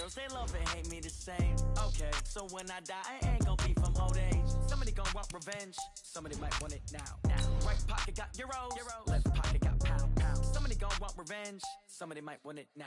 girls, they love and hate me the same. Okay, so when I die, I ain't gonna be from old age. Somebody gonna want revenge, somebody might want it now. Right pocket got euros, left pocket got pound. Somebody gonna want revenge, somebody might want it now.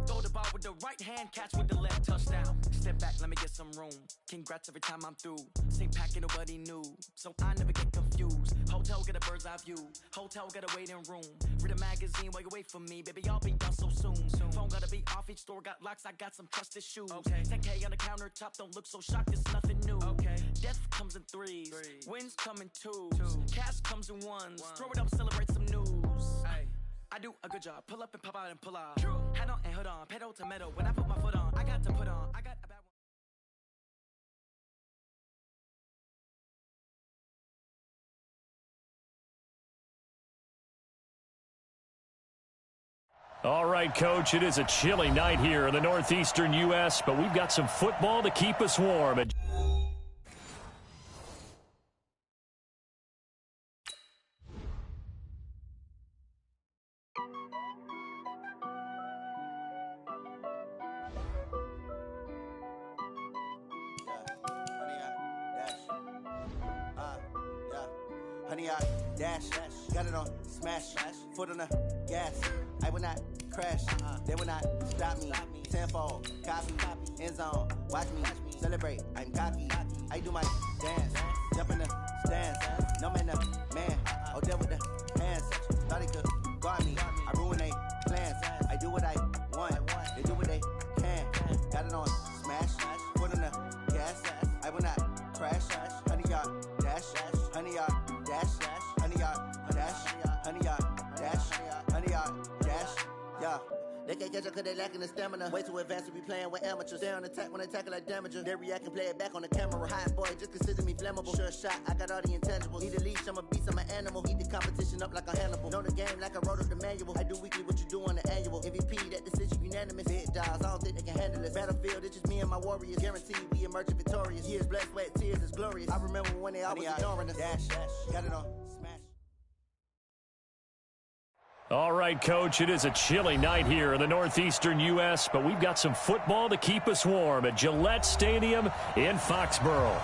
Throw the ball with the right hand, catch with the left, touchdown. Step back, let me get some room. Congrats every time I'm through. Same packet, nobody knew, so I never get confused. Hotel get a bird's eye view, hotel got a waiting room. Read a magazine while you wait for me, baby, I'll be done so soon. Phone gotta be off, each store got locks, I got some trusted shoes. 10K on the countertop, don't look so shocked, it's nothing new. Death comes in threes, wins come in twos, cash comes in ones. Throw it up, celebrate some news. I do a good job, pull up and pop out and pull out. Head on and hood on, pedal to metal. When I put my foot on, I got to put on. I got a bad one. All right, Coach, it is a chilly night here in the northeastern U.S., but we've got some football to keep us warm. Honey, I dash, got it on, smash, foot on the gas. I will not crash, they will not stop me. Tenfold, copy, end zone, watch me celebrate. I'm cocky, I do my dance, jump in the stands. No man, the man, oh, there with the hands. Thought he could guard me, I ruin they plans. I do what I want, they do what they can. Got it on, smash, foot on the gas. I will not crash, honey, y'all dash, honey, y'all dash, honey, y'all dash, honey, y'all dash, honey, y'all dash, yeah. They can't catch up cause they lacking the stamina. Way too advanced to be playing with amateurs. Stay on attack when they tackle like damager. They react and play it back on the camera. Hot boy, just consider me flammable. Sure shot, I got all the intangibles. Need a leash, I'm a beast, I'm an animal. Eat the competition up like a Hannibal. Know the game like I wrote up the manual. I do weekly what you do on the annual. MVP, that decision unanimous. Big dials, I don't think they can handle this. Battlefield, it's just me and my warriors. Guaranteed we emerge victorious. Years, blood, sweat, tears, it's glorious. I remember when they always ignoring us. Dash, got it on, smash. All right, Coach, it is a chilly night here in the northeastern U.S., but we've got some football to keep us warm at Gillette Stadium in Foxborough.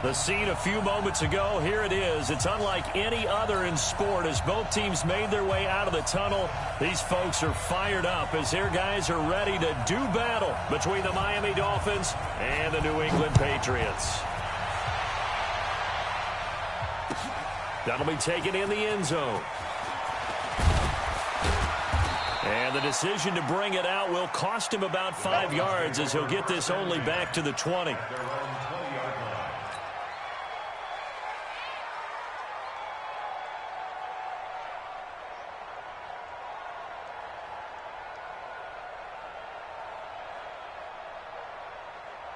The scene a few moments ago, here it is. It's unlike any other in sport as both teams made their way out of the tunnel. These folks are fired up as their guys are ready to do battle between the Miami Dolphins and the New England Patriots. That'll be taken in the end zone. And the decision to bring it out will cost him about 5 yards as he'll get this only back to the 20.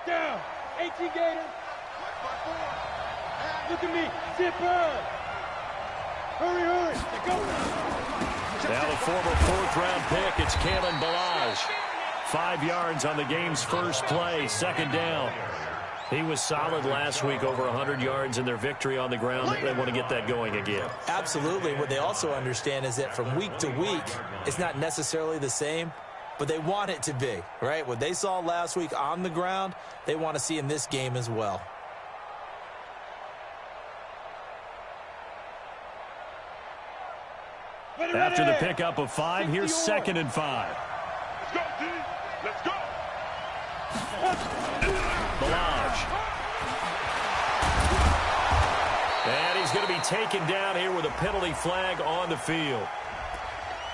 Down, 18 Gators. Look at me, zipper. Hurry, go. Now the former fourth-round pick, it's Kalen Balaj. 5 yards on the game's first play, second down. He was solid last week, over 100 yards in their victory on the ground. They want to get that going again. Absolutely. What they also understand is that from week to week, it's not necessarily the same, but they want it to be, right? What they saw last week on the ground, they want to see in this game as well. After the pickup of 5, here's 2nd and 5. Let's go, team. Let's go. Balaj. And he's going to be taken down here with a penalty flag on the field.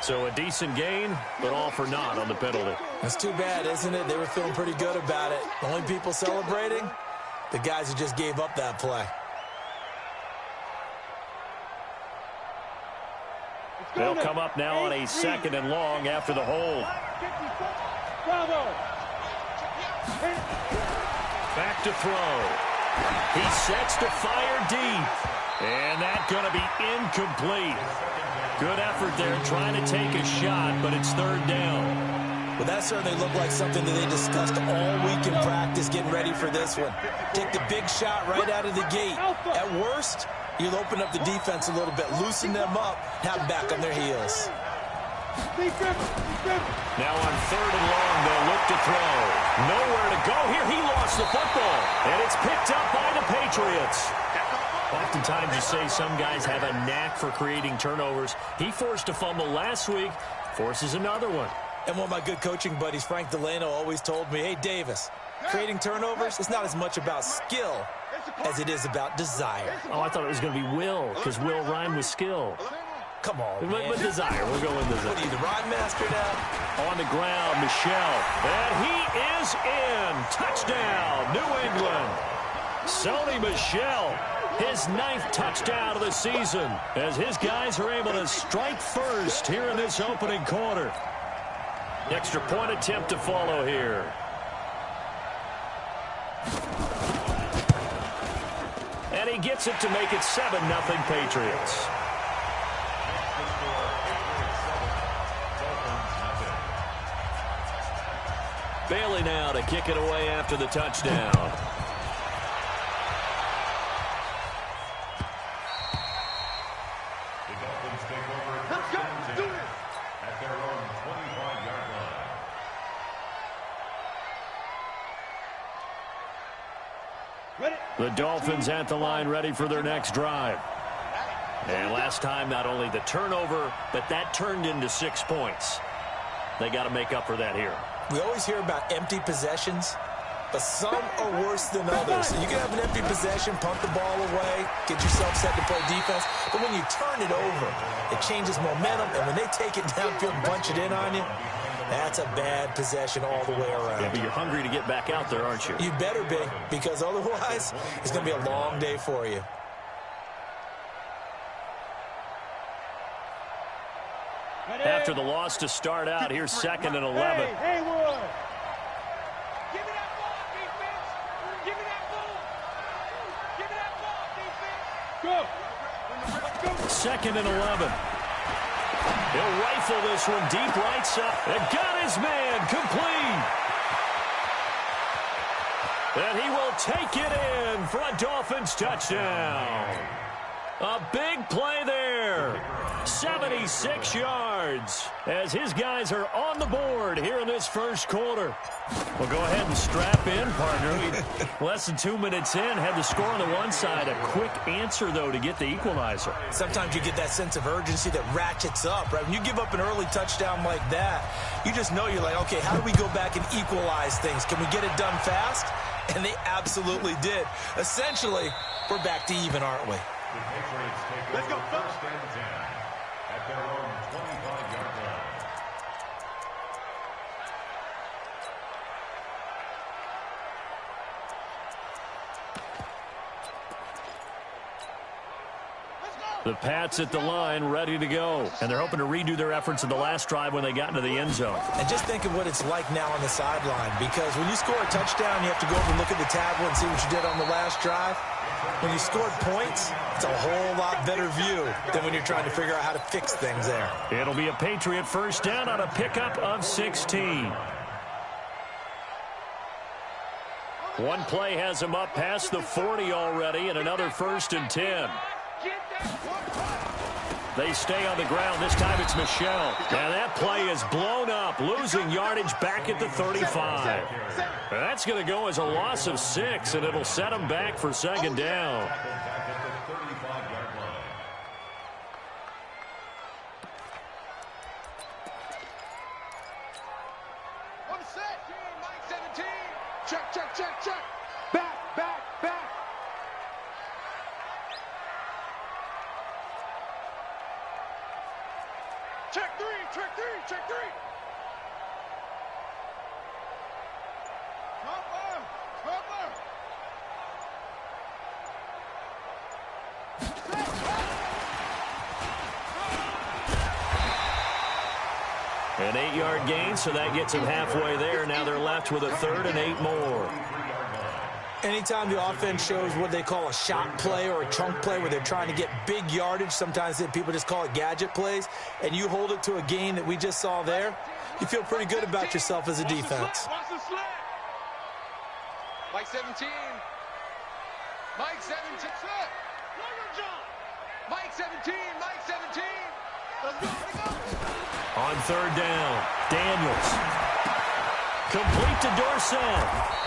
So a decent gain, but all for naught on the penalty. That's too bad, isn't it? They were feeling pretty good about it. The only people celebrating, the guys who just gave up that play. They'll come up now on a 2nd and long after the hold. Bravo. Back to throw. He sets to fire deep. And that's going to be incomplete. Good effort there trying to take a shot, but it's 3rd down. Well, that certainly looked like something that they discussed all week in practice getting ready for this one. Take the big shot right out of the gate. At worst, you'll open up the defense a little bit, loosen them up, have them back on their heels. Now on 3rd and long, they'll look to throw. Nowhere to go here. He lost the football, and it's picked up by the Patriots. Oftentimes you say some guys have a knack for creating turnovers. He forced a fumble last week, forces another one. And one of my good coaching buddies, Frank Delano, always told me, hey, Davis, creating turnovers is not as much about skill as it is about desire. Oh, I thought it was going to be will, because will rhyme with skill. Come on, man. With desire. We'll go with desire. What are you, the rhyme master now? On the ground, Michelle. And he is in. Touchdown, New England. Sony Michel, his 9th touchdown of the season, as his guys are able to strike first here in this opening quarter. Extra point attempt to follow here. And he gets it to make it 7-0 Patriots. Bailey now to kick it away after the touchdown. The Dolphins at the line, ready for their next drive. And last time, not only the turnover, but that turned into 6 points. They got to make up for that here. We always hear about empty possessions, but some are worse than others. So you can have an empty possession, punt the ball away, get yourself set to play defense. But when you turn it over, it changes momentum. And when they take it downfield and bunch it in on you, that's a bad possession all the way around. Yeah, but you're hungry to get back out there, aren't you? You better be, because otherwise it's going to be a long day for you. After the loss to start out, here's 2nd and 11. Hey, Haywood! Give me that ball, defense! Give me that ball! Give me that ball, defense! Go! Let's go! 2nd and 11. He'll rifle this one deep right side. And got his man complete. And he will take it in for a Dolphins touchdown. A big play there. 76 yards as his guys are on the board here in this first quarter. Well, go ahead and strap in, partner. Less than 2 minutes in, had the score on the one side. A quick answer, though, to get the equalizer. Sometimes you get that sense of urgency that ratchets up, right? When you give up an early touchdown like that, you just know you're like, okay, how do we go back and equalize things? Can we get it done fast? And they absolutely did. Essentially, we're back to even, aren't we? Let's go, first and 10 at their own 25-yard line. The Pats at the line, ready to go. And they're hoping to redo their efforts in the last drive when they got into the end zone. And just think of what it's like now on the sideline, because when you score a touchdown, you have to go over and look at the tablet and see what you did on the last drive. When you scored points, it's a whole lot better view than when you're trying to figure out how to fix things there. It'll be a Patriot first down on a pickup of 16. One play has him up past the 40 already, and another 1st and 10. They stay on the ground. This time it's Michel. And that play is blown up, losing yardage back at the 35. That's going to go as a loss of 6, and it'll set them back for 2nd down. On the set, Mike 17. Check, check, check, check. Back, back, back. Check 3, check 3, check 3. Cover, cover. An 8-yard gain, so that gets them halfway there. Now they're left with a 3rd and 8 more. Anytime the offense shows what they call a shot play or a chunk play where they're trying to get big yardage, sometimes people just call it gadget plays, and you hold it to a gain that we just saw there, you feel pretty good about yourself as a defense. Watch the slant. Mike 17. Mike 17. Mike 17. Mike 17. Let's go. On 3rd down, Daniels. Complete to Dorsett.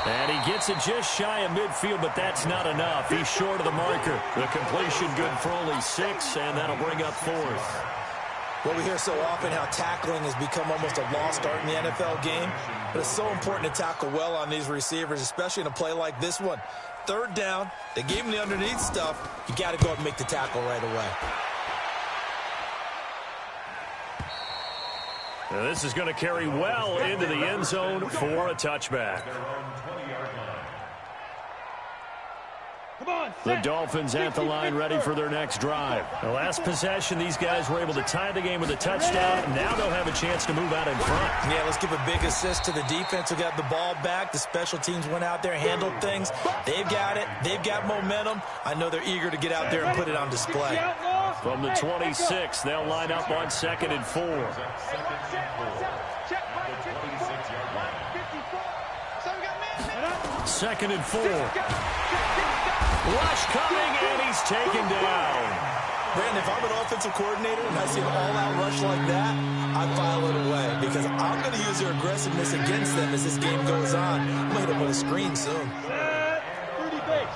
And he gets it just shy of midfield, but that's not enough. He's short of the marker. The completion good for only 6, and that'll bring up 4th. Well, we hear so often how tackling has become almost a lost art in the NFL game, but it's so important to tackle well on these receivers, especially in a play like this one. 3rd down, they gave him the underneath stuff. You got to go up and make the tackle right away. Now this is going to carry well into the end zone for a touchback. The Dolphins at the line ready for their next drive. The last possession, these guys were able to tie the game with a touchdown, and now they'll have a chance to move out in front. Yeah, let's give a big assist to the defense who got the ball back. The special teams went out there, handled things. They've got it. They've got momentum. I know they're eager to get out there and put it on display. From the 26, they'll line up on 2nd and 4. 2nd and 4. Rush coming, and he's taken down. Brandon, if I'm an offensive coordinator and I see an all-out rush like that, I file it away because I'm going to use their aggressiveness against them as this game goes on. I'm going to hit them with a screen soon. 30 base.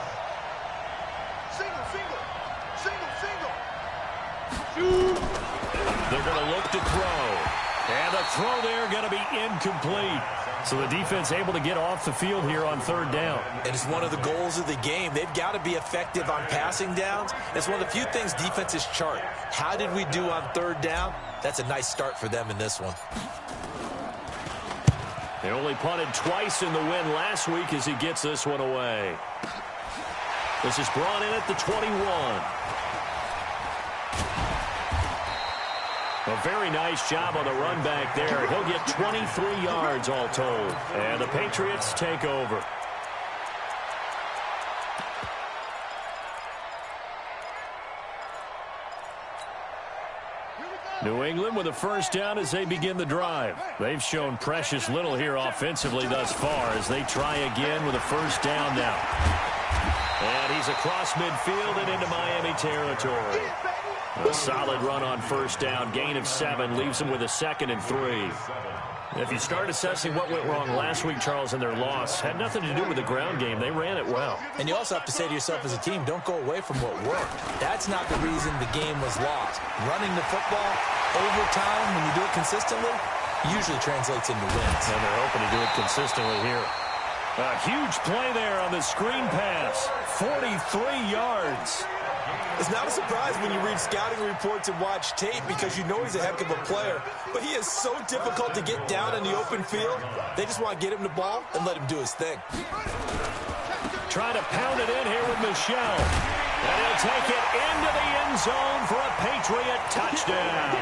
Single. They're going to look to throw. And the throw there going to be incomplete. So the defense able to get off the field here on 3rd down. And it's one of the goals of the game. They've got to be effective on passing downs. It's one of the few things defenses chart. How did we do on 3rd down? That's a nice start for them in this one. They only punted twice in the win last week as he gets this one away. This is brought in at the 21. A very nice job on the run back there. He'll get 23 yards all told. And the Patriots take over. New England with a 1st down as they begin the drive. They've shown precious little here offensively thus far as they try again with a 1st down now. And he's across midfield and into Miami territory. A solid run on 1st down. Gain of 7 leaves him with a 2nd and 3. If you start assessing what went wrong last week, Charles, in their loss, had nothing to do with the ground game. They ran it well. And you also have to say to yourself as a team, don't go away from what worked. That's not the reason the game was lost. Running the football over time, when you do it consistently, usually translates into wins. And they're hoping to do it consistently here. A huge play there on the screen pass. 43 yards. It's not a surprise when you read scouting reports and watch tape because you know he's a heck of a player. But he is so difficult to get down in the open field. They just want to get him the ball and let him do his thing. Trying to pound it in here with Michelle. And he'll take it into the end zone for a Patriot touchdown.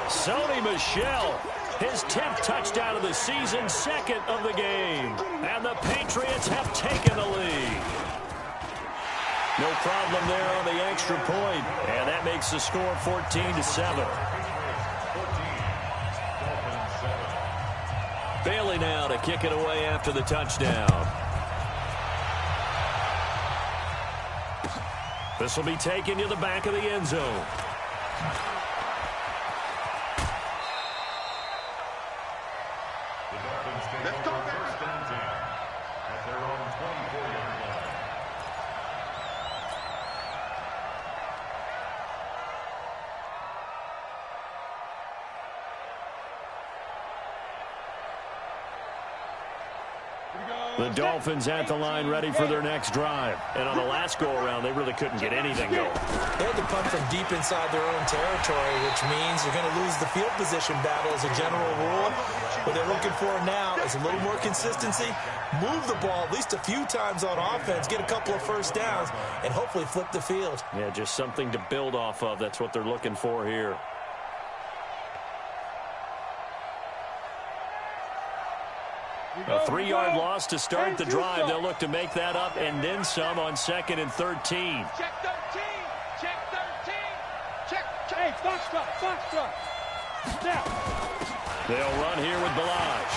Sony Michel, his 10th touchdown of the season, 2nd of the game. And the Patriots have taken the lead. No problem there on the extra point, and that makes the score 14-7. Bailey now to kick it away after the touchdown. This will be taken to the back of the end zone. Let's go back. At their own 24-yard line. The Dolphins at the line ready for their next drive. And on the last go-around, they really couldn't get anything going. They had to punt from deep inside their own territory, which means you're going to lose the field position battle as a general rule. What they're looking for now is a little more consistency, move the ball at least a few times on offense, get a couple of 1st downs, and hopefully flip the field. Yeah, just something to build off of. That's what they're looking for here. A 3-yard loss to start the drive. They'll look to make that up and then some on 2nd and 13. Check 13. Check 13. Check. Hey, Foxtrot. Now. They'll run here with Balaj.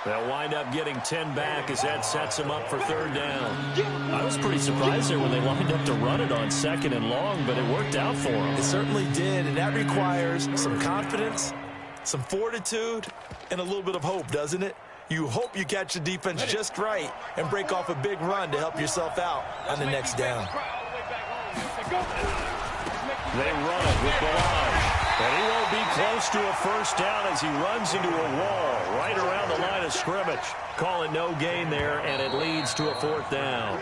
They'll wind up getting 10 back as that sets them up for 3rd down. I was pretty surprised there when they lined up to run it on 2nd and long, but it worked out for them. It certainly did, and that requires some confidence some fortitude and a little bit of hope, doesn't it? You hope you catch the defense just right and break off a big run to help yourself out on the next down. They run it with Balaj. And he won't be close to a first down as he runs into a wall right around the line of scrimmage. Call it no gain there, and it leads to a fourth down.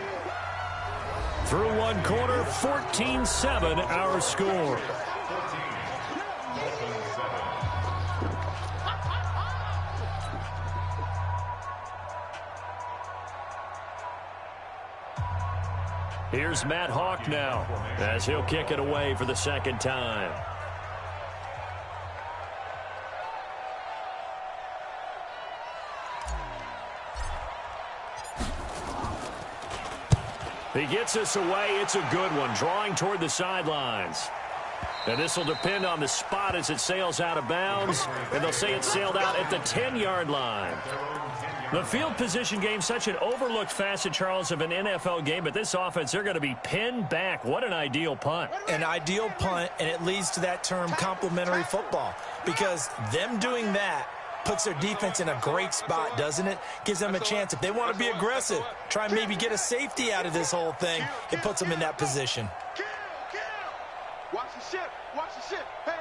Through one quarter, 14-7 our score. Here's Matt Hawk now as he'll kick it away for the second time. He gets us away. It's a good one, drawing toward the sidelines. And this will depend on the spot as it sails out of bounds. And they'll say it sailed out at the 10-yard line. The field position game, such an overlooked facet, Charles, of an NFL game. But this offense, they're going to be pinned back. What an ideal punt. An ideal punt, and it leads to that term complementary football. Because them doing that puts their defense in a great spot, doesn't it? Gives them a chance. If they want to be aggressive, try and maybe get a safety out of this whole thing, it puts them in that position. Watch the ship. Watch the ship. Hey,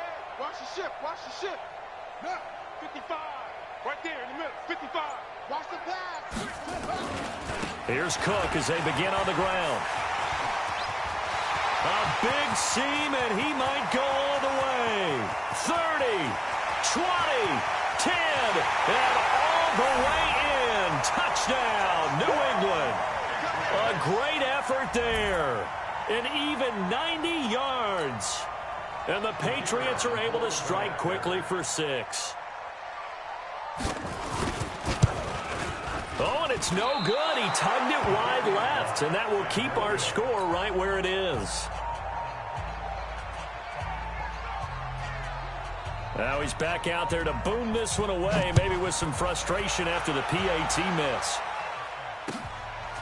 watch the ship. Watch the ship. 55. Right there in the middle. 55. Watch the pass. Here's Cook as they begin on the ground. A big seam, and he might go all the way. 30, 20, 10, and all the way in. Touchdown, New England. A great effort there. An even 90 yards. And the Patriots are able to strike quickly for 6. Oh, and it's no good. He tugged it wide left, and that will keep our score right where it is. Now he's back out there to boom this one away, maybe with some frustration after the PAT miss.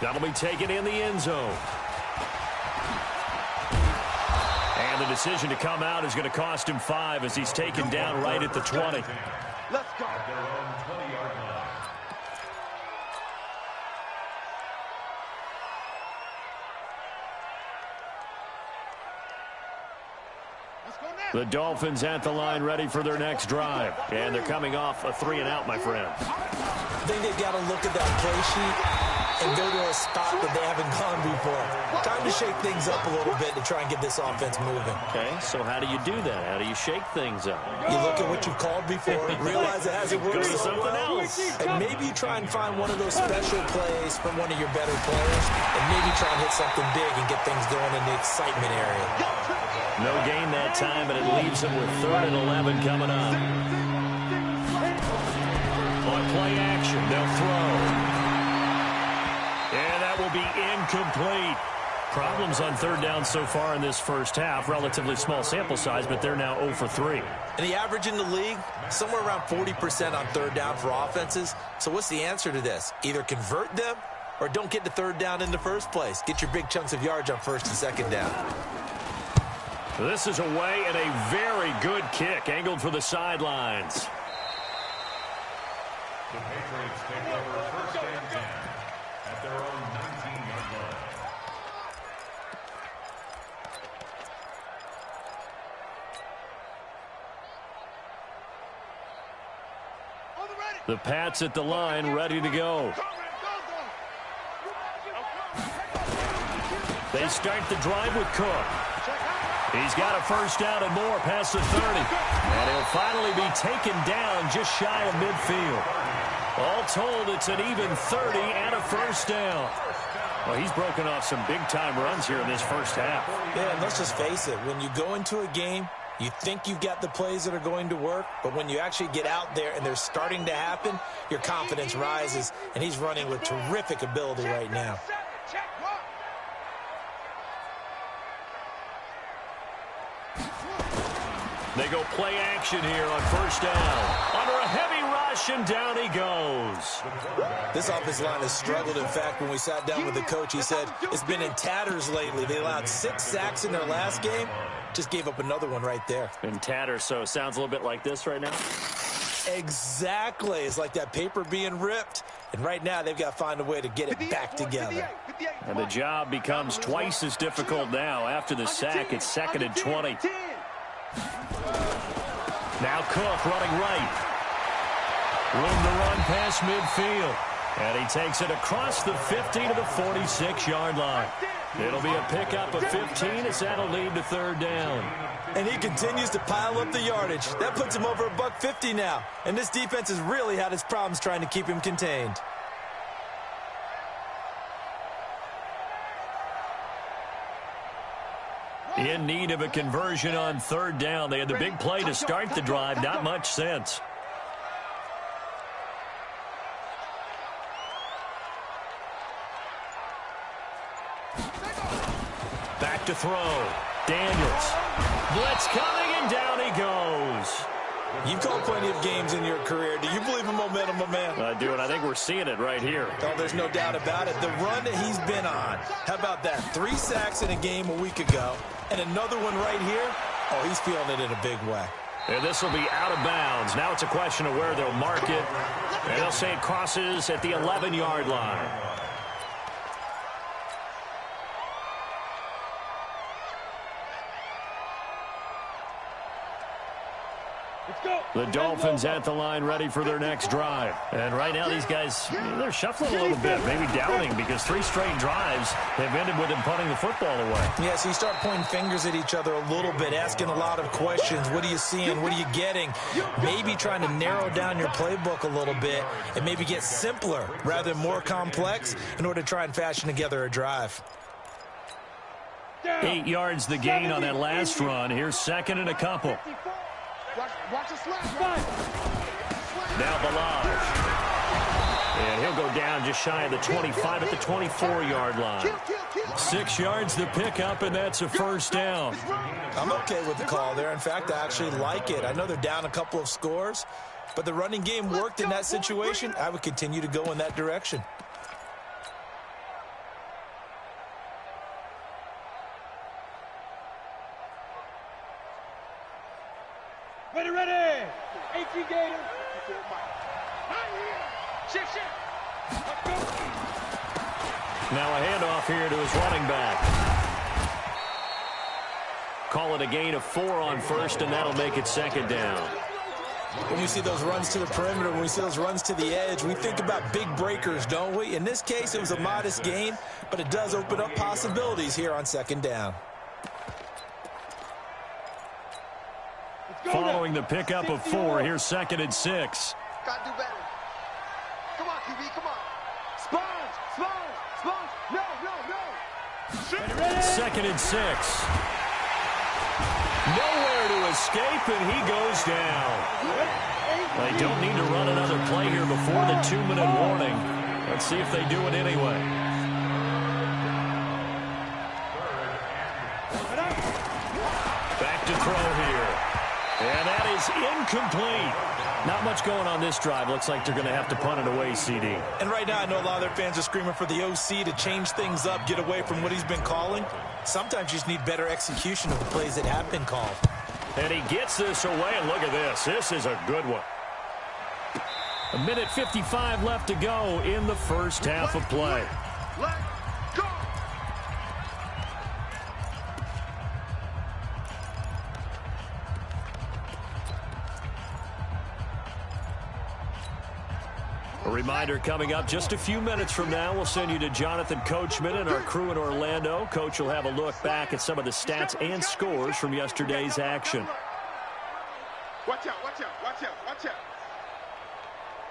That'll be taken in the end zone. And the decision to come out is going to cost him 5 as he's taken down right at the 20. Let's go. The Dolphins at the line ready for their next drive. And they're coming off a 3-and-out, my friend. I think they've got to look at that play sheet and go to a spot that they haven't gone before. Time to shake things up a little bit to try and get this offense moving. Okay, so how do you do that? How do you shake things up? You look at what you've called before, realize it hasn't worked Go to so something well, else. and maybe you try and find one of those special plays from one of your better players, and maybe try and hit something big and get things going in the excitement area. No gain that time, and it leaves them with 3rd and 11 coming up. On play action, they'll throw. And that will be incomplete. Problems on 3rd down so far in this first half. Relatively small sample size, but they're now 0 for 3. And the average in the league, somewhere around 40% on 3rd down for offenses. So what's the answer to this? Either convert them or don't get to 3rd down in the first place. Get your big chunks of yards on 1st and 2nd down. This is away and a very good kick angled for the sidelines. The Patriots take over 1st and 10 at their own 19-yard line. The Pats at the line, ready to go. They start the drive with Cook. He's got a first down and more past the 30. And he'll finally be taken down just shy of midfield. All told, it's an even 30 and a first down. Well, he's broken off some big-time runs here in this first half. Yeah, and let's just face it. When you go into a game, you think you've got the plays that are going to work, but when you actually get out there and they're starting to happen, your confidence rises, and he's running with terrific ability right now. They go play action here on first down. Under a heavy rush, and down he goes. This offensive line has struggled. In fact, when we sat down with the coach, he said it's been in tatters lately. They allowed 6 sacks in their last game. Just gave up another one right there. In tatters, so it sounds a little bit like this right now. Exactly. It's like that paper being ripped. And right now, they've got to find a way to get it back together. And the job becomes twice as difficult now. After the sack, it's 2nd and 20. Now Cook running right. Room to run past midfield. And he takes it across the 50 to the 46-yard line. It'll be a pickup of 15 as that'll lead to 3rd down. And he continues to pile up the yardage. That puts him over $150 now. And this defense has really had its problems trying to keep him contained. In need of a conversion on 3rd down. They had the big play to start the drive. Not much sense. Back to throw. Daniels. Blitz coming, and down he goes. You've called plenty of games in your career. Do you believe in momentum, my man? I do, and I think we're seeing it right here. Oh, there's no doubt about it. The run that he's been on. How about that? 3 sacks in a game a week ago, and another one right here. Oh, he's feeling it in a big way. And this will be out of bounds. Now it's a question of where they'll mark it. And they'll say it crosses at the 11-yard line. The Dolphins at the line ready for their next drive. And right now these guys, they're shuffling a little bit, maybe doubting, because 3 straight drives have ended with them punting the football away. Yeah, so you start pointing fingers at each other a little bit, asking a lot of questions. What are you seeing? What are you getting? Maybe trying to narrow down your playbook a little bit and maybe get simpler rather than more complex in order to try and fashion together a drive. 8 yards the gain on that last run. Here's 2nd and a couple. Watch the slap. Now Balaj. And he'll go down just shy of the 25 at the 24-yard line. 6 yards the pickup, and that's a 1st down. I'm okay with the call there. In fact, I actually like it. I know they're down a couple of scores, but the running game worked in that situation. I would continue to go in that direction. Ready. 18 Gators. Shift. Now a handoff here to his running back. Call it a gain of 4 on 1st, and that'll make it 2nd down. When we see those runs to the perimeter, when we see those runs to the edge, we think about big breakers, don't we? In this case, it was a modest gain, but it does open up possibilities here on 2nd down. Following the pickup of 4, here's 2nd and 6. Gotta do better. Come on, QB, come on. Sponge. No. 2nd and 6. Nowhere to escape, and he goes down. They don't need to run another play here before the 2-minute warning. Let's see if they do it anyway. Back to throw here. And that is incomplete. Not much going on this drive. Looks like they're going to have to punt it away, CD. And right now, I know a lot of their fans are screaming for the OC to change things up, get away from what he's been calling. Sometimes you just need better execution of the plays that have been called. And he gets this away, and look at this. This is a good one. 1:55 left to go in the first half of play. Let go. A reminder coming up just a few minutes from now, we'll send you to Jonathan Coachman and our crew in Orlando. Coach will have a look back at some of the stats and scores from yesterday's action. Watch out.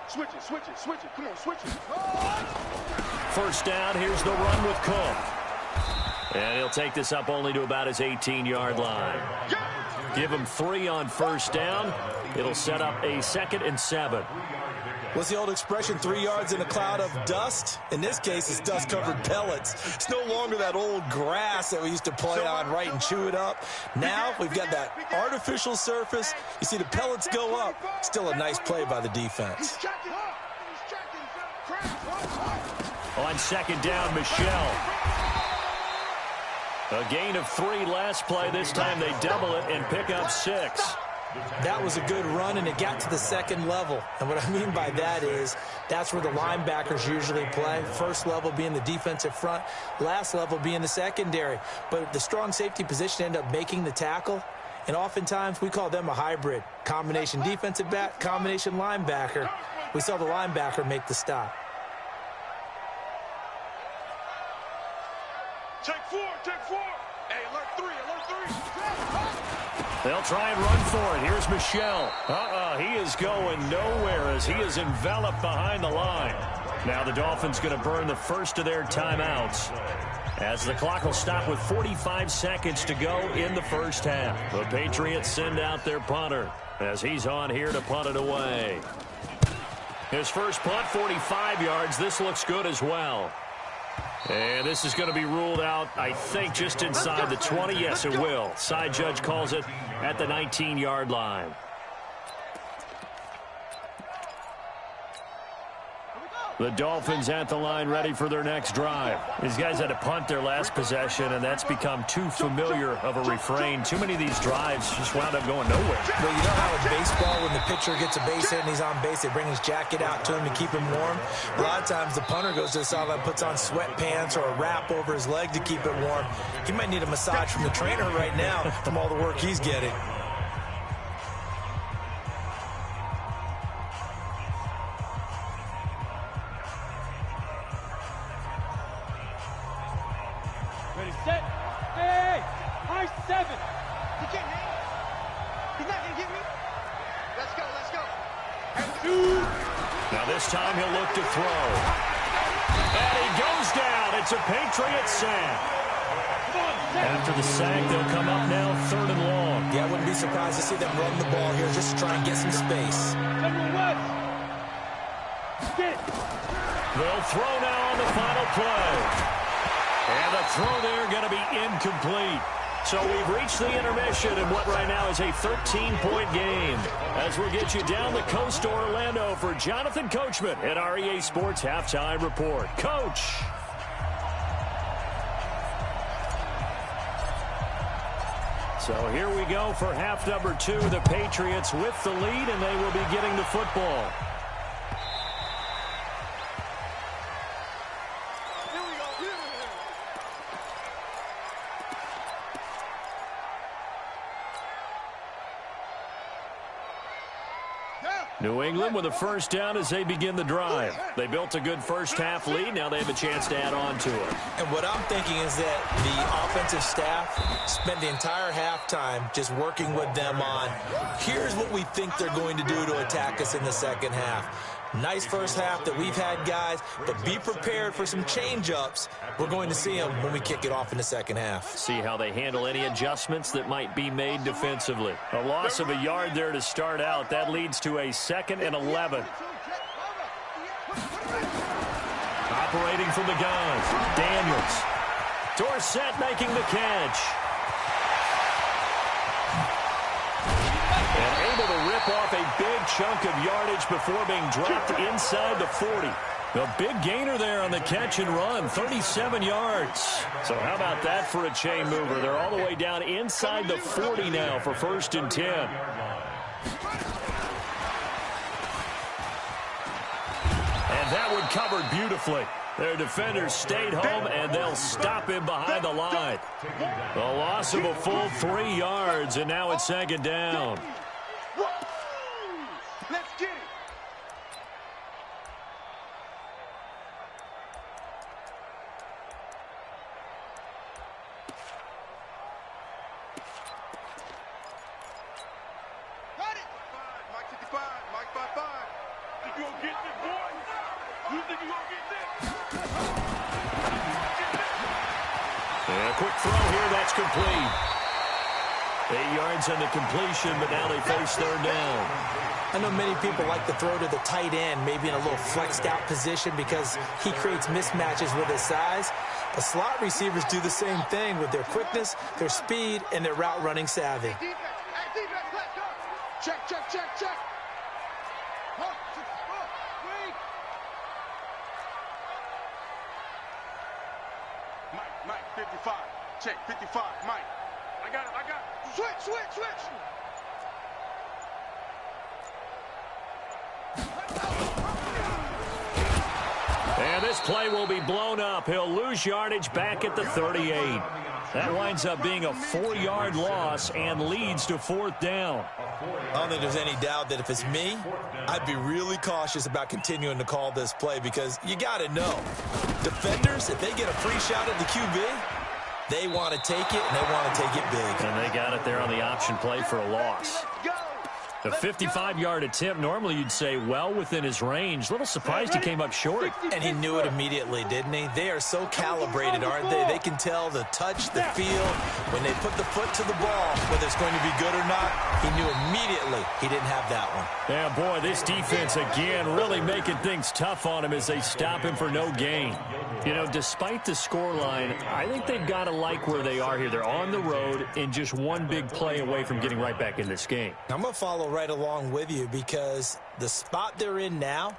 Switch it. Come on, switch it. First down, here's the run with Cook. And he'll take this up only to about his 18-yard line. Give him 3 on first down. It'll set up a 2nd and 7. What's the old expression, 3 yards in a cloud of dust? In this case, it's dust-covered pellets. It's no longer that old grass that we used to play on, right, and chew it up. Now we've got that artificial surface. You see the pellets go up. Still a nice play by the defense. On 2nd down, Michelle. A gain of 3 last play. This time they double it and pick up 6. That was a good run, and it got to the second level. And what I mean by that is that's where the linebackers usually play. First level being the defensive front, last level being the secondary. But the strong safety position ended up making the tackle, and oftentimes we call them a hybrid. Combination defensive back, combination linebacker. We saw the linebacker make the stop. Take four. Hey, alert three. They'll try and run for it. Here's Michel. He is going nowhere as he is enveloped behind the line. Now the Dolphins going to burn the first of their timeouts as the clock will stop with 45 seconds to go in the first half. The Patriots send out their punter as he's on here to punt it away. His first punt, 45 yards. This looks good as well. And this is going to be ruled out, I think, just inside the 20. Yes, it will. Side judge calls it at the 19-yard line. The Dolphins at the line ready for their next drive. These guys had to punt their last possession, and that's become too familiar of a refrain. Too many of these drives just wound up going nowhere. Well, you know how in baseball, when the pitcher gets a base hit and he's on base, they bring his jacket out to him to keep him warm? A lot of times the punter goes to the sideline, puts on sweatpants or a wrap over his leg to keep it warm. He might need a massage from the trainer right now from all the work he's getting. Ready, set. Hey! High seven. He can't hang. He's not going to get me. Let's go. And two. Now this time he'll look to throw. And he goes down. It's a Patriot sack. After the sack, they'll come up now 3rd and long. Yeah, I wouldn't be surprised to see them run the ball here just to try and get some space. They'll throw now on the final play. And the throw there going to be incomplete. So we've reached the intermission in what right now is a 13-point game. As we'll get you down the coast to Orlando for Jonathan Coachman at our EA Sports Halftime Report. Coach. So here we go for half number 2. The Patriots with the lead, and they will be getting the football. New England with a first down as they begin the drive. They built a good first half lead. Now they have a chance to add on to it. And what I'm thinking is that the offensive staff spent the entire halftime just working with them on, here's what we think they're going to do to attack us in the second half. Nice first half that we've had, guys, but be prepared for some change-ups. We're going to see them when we kick it off in the second half. See how they handle any adjustments that might be made defensively. A loss of a yard there to start out. That leads to a 2nd and 11. Operating from the gun, Daniels. Dorsett making the catch. And able to rip off a big chunk of yardage before being dropped inside the 40. A big gainer there on the catch and run, 37 yards. So how about that for a chain mover? They're all the way down inside the 40 now for 1st and 10. And that one covered beautifully. Their defenders stayed home, and they'll stop him behind the line. The loss of a full 3 yards, and now it's 2nd down. Let's get it. Got it. Mike 55. Mike 55. Think you gonna get this, boy? You think you gonna get this? And a quick throw here, that's complete. 8 yards on the completion, but now they face 3rd down. I know many people like to throw to the tight end, maybe in a little flexed out position because he creates mismatches with his size. The slot receivers do the same thing with their quickness, their speed, and their route running savvy. Defense, let's go. Check. Mike, 55. Check, 55, Mike. I got it. Switch. this play will be blown up. He'll lose yardage back at the 38. That winds up being a 4-yard loss and leads to 4th down. I don't think there's any doubt that if it's me, I'd be really cautious about continuing to call this play because you got to know, defenders, if they get a free shot at the QB, they want to take it, and they want to take it big. And they got it there on the option play for a loss. A 55-yard attempt, normally you'd say well within his range. A little surprised he came up short. And he knew it immediately, didn't he? They are so calibrated, aren't they? They can tell the touch, the feel. When they put the foot to the ball, whether it's going to be good or not, he knew immediately he didn't have that one. Yeah, boy, this defense, again, really making things tough on him as they stop him for no gain. You know, despite the scoreline, I think they've got to like where they are here. They're on the road and just one big play away from getting right back in this game. I'm going to follow right along with you because the spot they're in now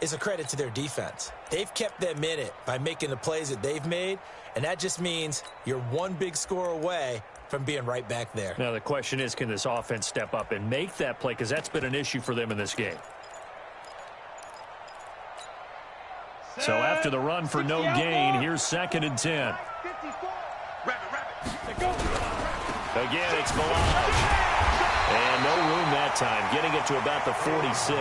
is a credit to their defense. They've kept them in it by making the plays that they've made, and that just means you're one big score away from being right back there. Now, the question is, can this offense step up and make that play? Because that's been an issue for them in this game. So after the run for no gain, here's 2nd and 10. Again, it's Milage. And no room that time, getting it to about the 46.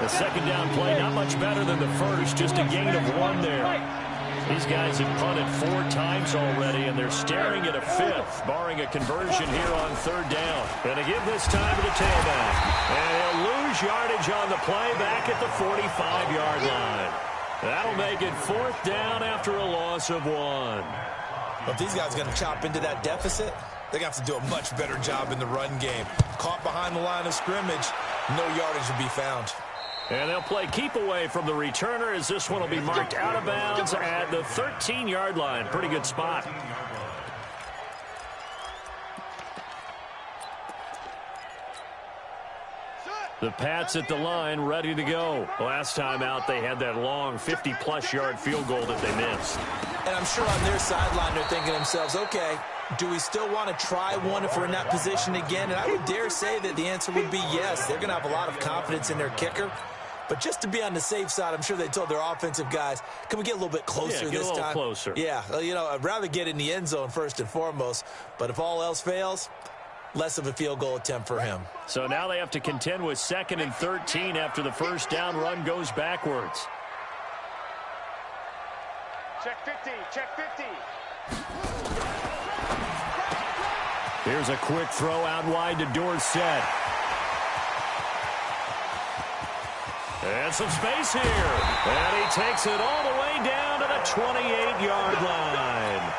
The 2nd down play, not much better than the first, just a gain of 1 there. These guys have punted 4 times already, and they're staring at a 5th, barring a conversion here on 3rd down. Going to give this time to the tailback. And he'll lose yardage on the play back at the 45-yard line. That'll make it 4th down after a loss of 1. Well, if these guys are going to chop into that deficit, they're going to have to do a much better job in the run game. Caught behind the line of scrimmage, no yardage to be found. And they'll play keep away from the returner as this one will be marked out of bounds at the 13-yard line. Pretty good spot. The Pats at the line, ready to go. Last time out, they had that long 50-plus yard field goal that they missed. And I'm sure on their sideline, they're thinking to themselves, okay, do we still want to try one if we're in that position again? And I would dare say that the answer would be yes. They're going to have a lot of confidence in their kicker. But just to be on the safe side, I'm sure they told their offensive guys, can we get a little bit closer this time? Closer. Yeah, you know, I'd rather get in the end zone first and foremost. But if all else fails, less of a field goal attempt for him. So now they have to contend with 2nd and 13 after the first down run goes backwards. Check 50, check 50. Here's a quick throw out wide to Dorsett. And some space here. And he takes it all the way down to the 28-yard line.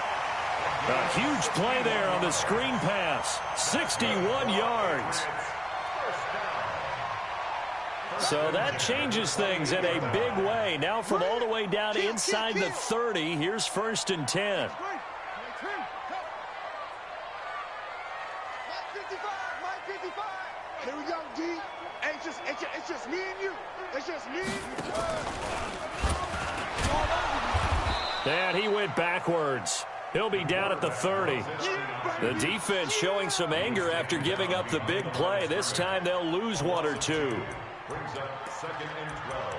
A huge play there on the screen pass. 61 yards. So that changes things in a big way. Now from all the way down inside the 30, here's 1st and 10. Here we go, D. It's just me and you. It's just me. And he went backwards. He'll be down at the 30. The defense showing some anger after giving up the big play. This time they'll lose 1 or 2. Brings up 2nd and 12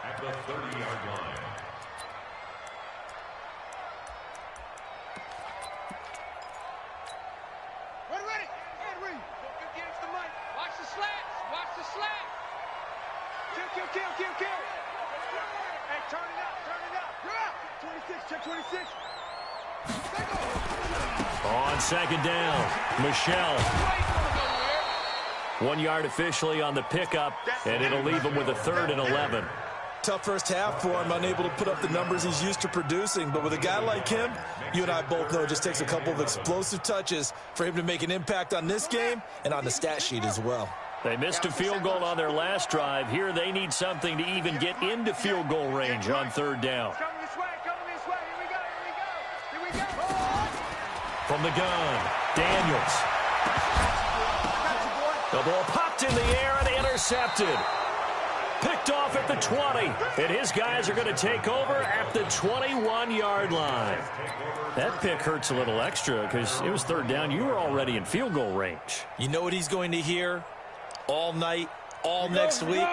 at the 30-yard line. Ready. Henry. Go against the mic. Watch the slats. Watch the slats. Kill. Hey, turn it up. 26, check 26. On 2nd down, Michelle. 1 yard officially on the pickup, and it'll leave him with a 3rd and 11. Tough first half for him, unable to put up the numbers he's used to producing. But with a guy like him, you and I both know it just takes a couple of explosive touches for him to make an impact on this game and on the stat sheet as well. They missed a field goal on their last drive. Here they need something to even get into field goal range on 3rd down. Coming this way. Here we go. From the gun, Daniels. The ball popped in the air and intercepted. Picked off at the 20. And his guys are going to take over at the 21-yard line. That pick hurts a little extra because it was 3rd down. You were already in field goal range. You know what he's going to hear all night, all next week?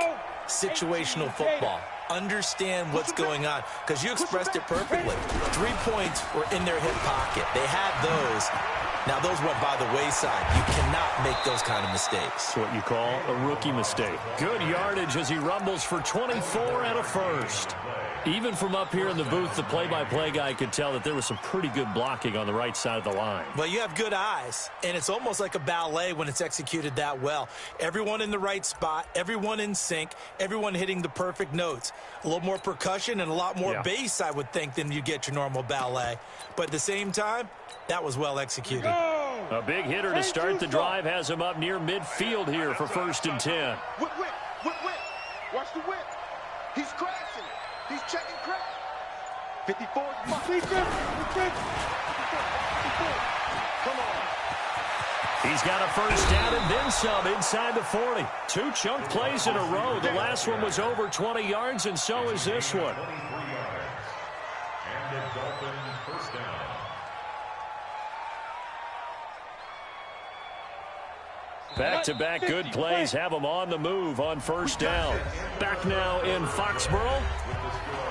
Situational football. understand what's going on, because you expressed it perfectly. 3 points were in their hip pocket. They had those. Now, those went by the wayside. You cannot make those kind of mistakes. It's what you call a rookie mistake. Good yardage as he rumbles for 24 and a first. Even from up here in the booth, the play-by-play guy could tell that there was some pretty good blocking on the right side of the line. Well, you have good eyes, and it's almost like a ballet when it's executed that well. Everyone in the right spot, everyone in sync, everyone hitting the perfect notes. A little more percussion and a lot more bass, I would think, than you get your normal ballet. But at the same time, that was well executed. A big hitter to start the drive has him up near midfield here for 1st and 10. Whip. Watch the whip. He's crashing. He's checking crack. 54. Come on. He's got a first down and then some inside the 40. 2 chunk plays in a row. The last one was over 20 yards, and so is this one. 23 yards. And the Dolphins first down. Back-to-back good plays have them on the move on 1st down. Back now in Foxborough.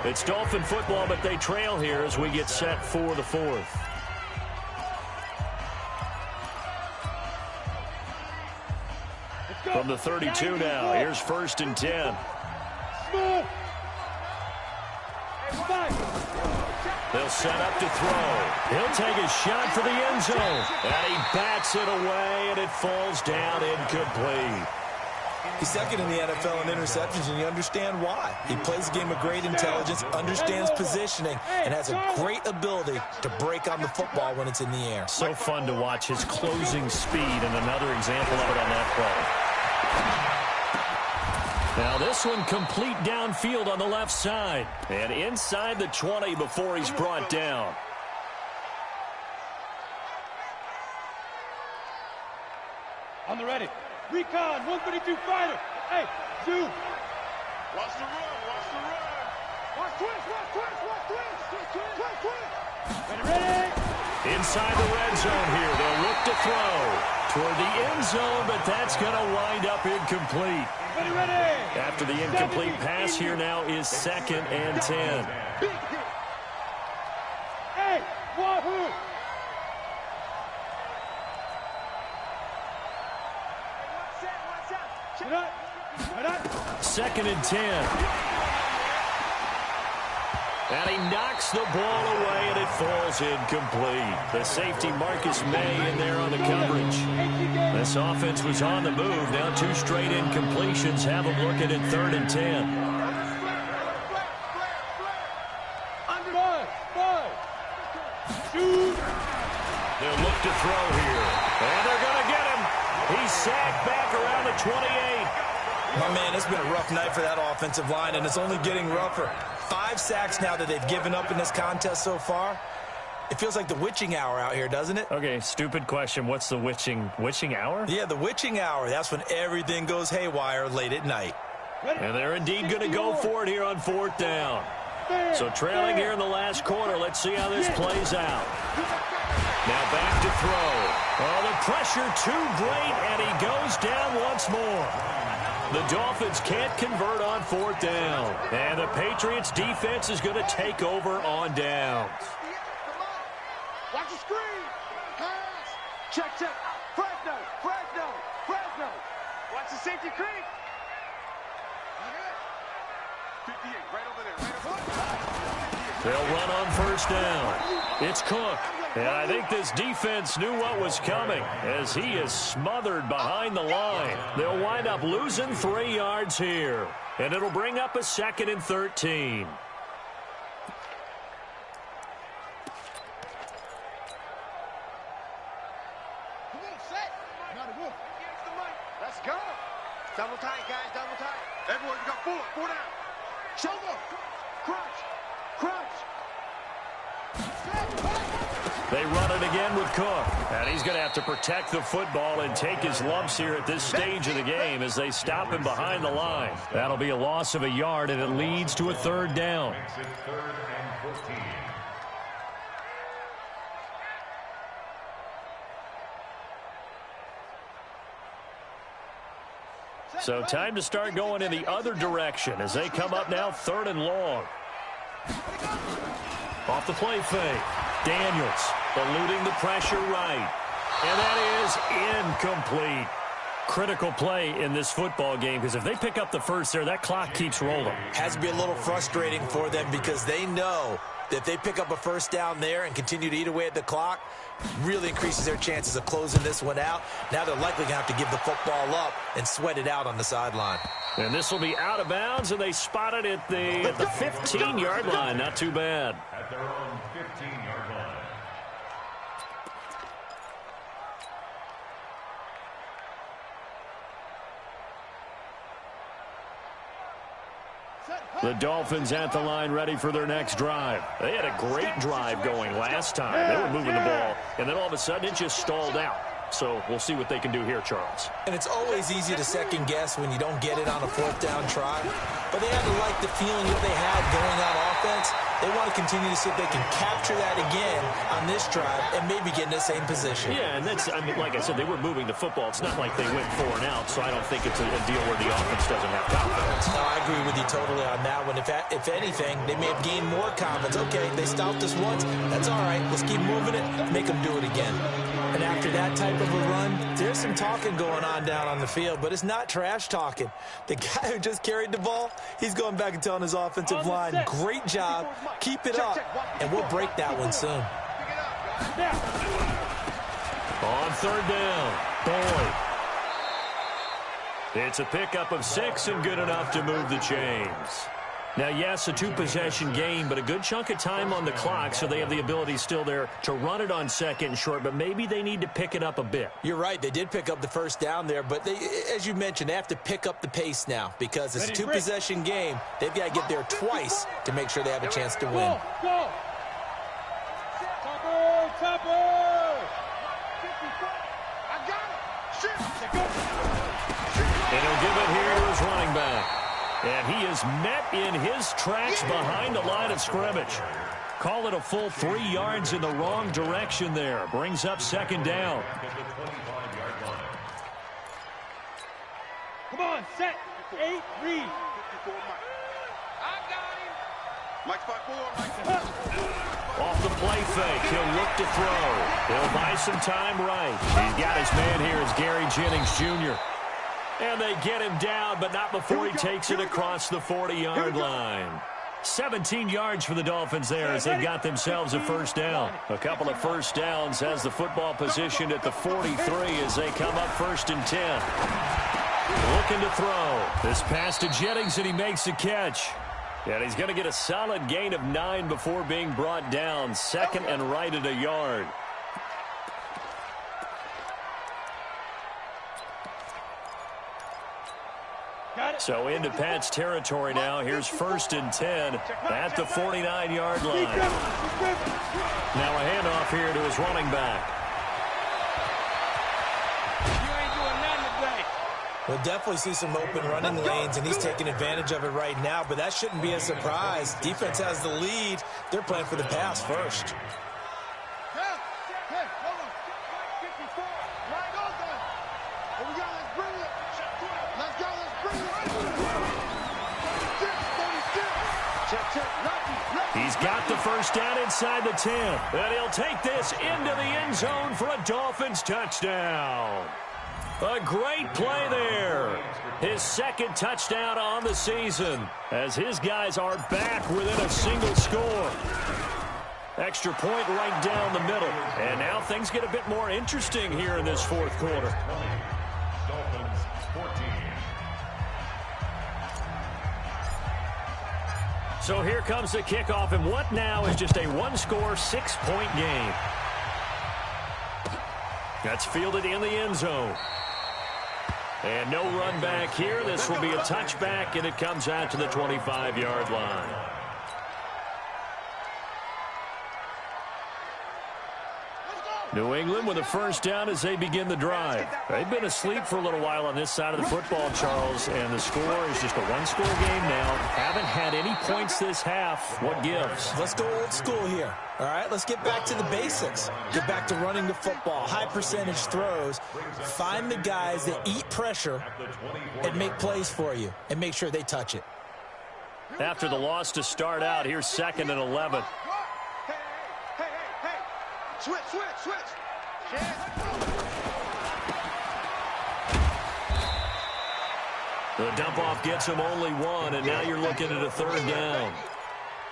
It's Dolphin football, but they trail here as we get set for the 4th. From the 32 now, here's 1st and 10. They'll set up to throw. He'll take a shot for the end zone. And he bats it away, and it falls down incomplete. He's second in the NFL in interceptions, and you understand why. He plays a game of great intelligence, understands positioning, and has a great ability to break on the football when it's in the air. So fun to watch his closing speed, and another example of it on that play. Now this one complete downfield on the left side. And inside the 20 before he's brought down. On the ready. Recon, 132 fighter. Hey, Zoo. Watch the run. Watch twist. Ready. Inside the red zone here. They'll look to throw toward the end zone, but that's going to wind up incomplete. Ready. After the incomplete pass, here now is 2nd and 10. Hey, wahoo. 2nd and 10. And he knocks the ball away, and it falls incomplete. The safety Marcus May in there on the coverage. This offense was on the move. Now 2 straight incompletions have them looking at 3rd and 10. They'll look to throw here. And they're going to get him. He's sacked back around the 28. My man, it's been a rough night for that offensive line, and it's only getting rougher. 5 sacks now that they've given up in this contest so far. It feels like the witching hour out here, doesn't it? Okay, stupid question. What's the witching hour? Yeah, the witching hour. That's when everything goes haywire late at night. And they're indeed going to go for it here on 4th down. So trailing here in the last quarter. Let's see how this plays out. Now back to throw. Oh, the pressure too great, and he goes down once more. The Dolphins can't convert on 4th down. And the Patriots defense is going to take over on downs. Watch the screen. Pass. Check. Fresno. Watch the safety creep. 58, right over there. They'll run on 1st down. It's Cook. And I think this defense knew what was coming as he is smothered behind the line. They'll wind up losing 3 yards here. And it'll bring up a 2nd and 13. Let's go. Double tight, guys. Double tight. Everyone, you got 4 down. Shoulder. Crunch. They run it again with Cook. And he's going to have to protect the football and take his lumps here at this stage of the game as they stop him behind the line. That'll be a loss of a yard, and it leads to a 3rd down. Makes it 3rd and 14. So time to start going in the other direction as they come up now 3rd and long. Off the play fake. Daniels eluding the pressure right. And that is incomplete. Critical play in this football game because if they pick up the first there, that clock keeps rolling. Has to be a little frustrating for them because they know that if they pick up a first down there and continue to eat away at the clock, really increases their chances of closing this one out. Now they're likely going to have to give the football up and sweat it out on the sideline. And this will be out of bounds, and they spot it at the 15-yard line. Not too bad. At their own 15-yard line. The Dolphins at the line ready for their next drive. They had a great drive going last time. They were moving the ball, and then all of a sudden it just stalled out. So we'll see what they can do here, Charles. And it's always easy to second guess when you don't get it on a 4th down try. But they had to like the feeling that they had going on offense. They want to continue to see if they can capture that again on this drive and maybe get in the same position. Yeah, and that's, I mean, like I said, they were moving the football. It's not like they went 4 and out, so I don't think it's a deal where the offense doesn't have confidence. No, I agree with you totally on that one. If anything, they may have gained more confidence. Okay, they stopped us once. That's all right. Let's keep moving it, make them do it again. And after that type of a run, there's some talking going on down on the field, but it's not trash talking. The guy who just carried the ball, he's going back and telling his offensive line, great job, keep it up, and we'll break that one soon. On 3rd down, Boyd. It's a pickup of 6 and good enough to move the chains. Now, yes, a 2-possession game, but a good chunk of time on the clock, so they have the ability still there to run it on 2nd and short, but maybe they need to pick it up a bit. You're right. They did pick up the first down there, but they, as you mentioned, they have to pick up the pace now because it's a 2-possession game. They've got to get there twice to make sure they have a chance to win. Go! Topper! I got it! And he'll give it here to his running back. And he is met in his tracks behind the line of scrimmage. Call it a full 3 yards in the wrong direction there. Brings up 2nd down. Come on, set. 8, read. I got him. Mike 5-4. Off the play fake, he'll look to throw. He'll buy some time right. He's got his man here as Gary Jennings Jr. And they get him down, but not before he takes it across the 40-yard line. 17 yards for the Dolphins there as they've got themselves a first down. A couple of first downs has the football positioned at the 43 as they come up 1st and 10. Looking to throw. This pass to Jennings, and he makes the catch. And he's going to get a solid gain of 9 before being brought down. 2nd and right at a yard. So into Pat's territory now. Here's 1st and 10 at the 49-yard line. Now a handoff here to his running back. You ain't doing nothing today. We'll definitely see some open running lanes, and he's taking advantage of it right now, but that shouldn't be a surprise. Defense has the lead. They're playing for the pass first. He's got the first down inside the 10. And he'll take this into the end zone for a Dolphins touchdown. A great play there. His 2nd touchdown on the season as his guys are back within a single score. Extra point right down the middle. And now things get a bit more interesting here in this 4th quarter. Dolphins 14. So here comes the kickoff, and what now is just a 1-score, 6-point game. That's fielded in the end zone. And no run back here. This will be a touchback, and it comes out to the 25-yard line. New England with a first down as they begin the drive. They've been asleep for a little while on this side of the football, Charles, and the score is just a one-score game now. Haven't had any points this half. What gives? Let's go old school here. All right, let's get back to the basics. Get back to running the football, high percentage throws. Find the guys that eat pressure and make plays for you and make sure they touch it. After the loss to start out, here's 2nd and 11. Hey. Switch. The dump-off gets him only one, and now you're looking at a 3rd down.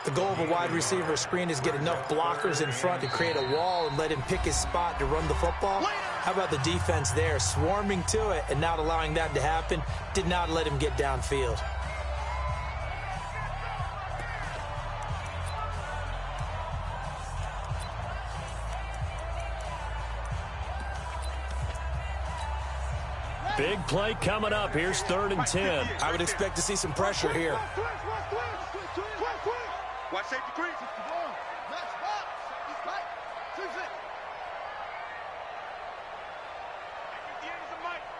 The goal of a wide receiver screen is get enough blockers in front to create a wall and let him pick his spot to run the football. How about the defense there, swarming to it and not allowing that to happen? Did not let him get downfield. Big play coming up. Here's 3rd and 10. I would expect to see some pressure here. Watch safety creep.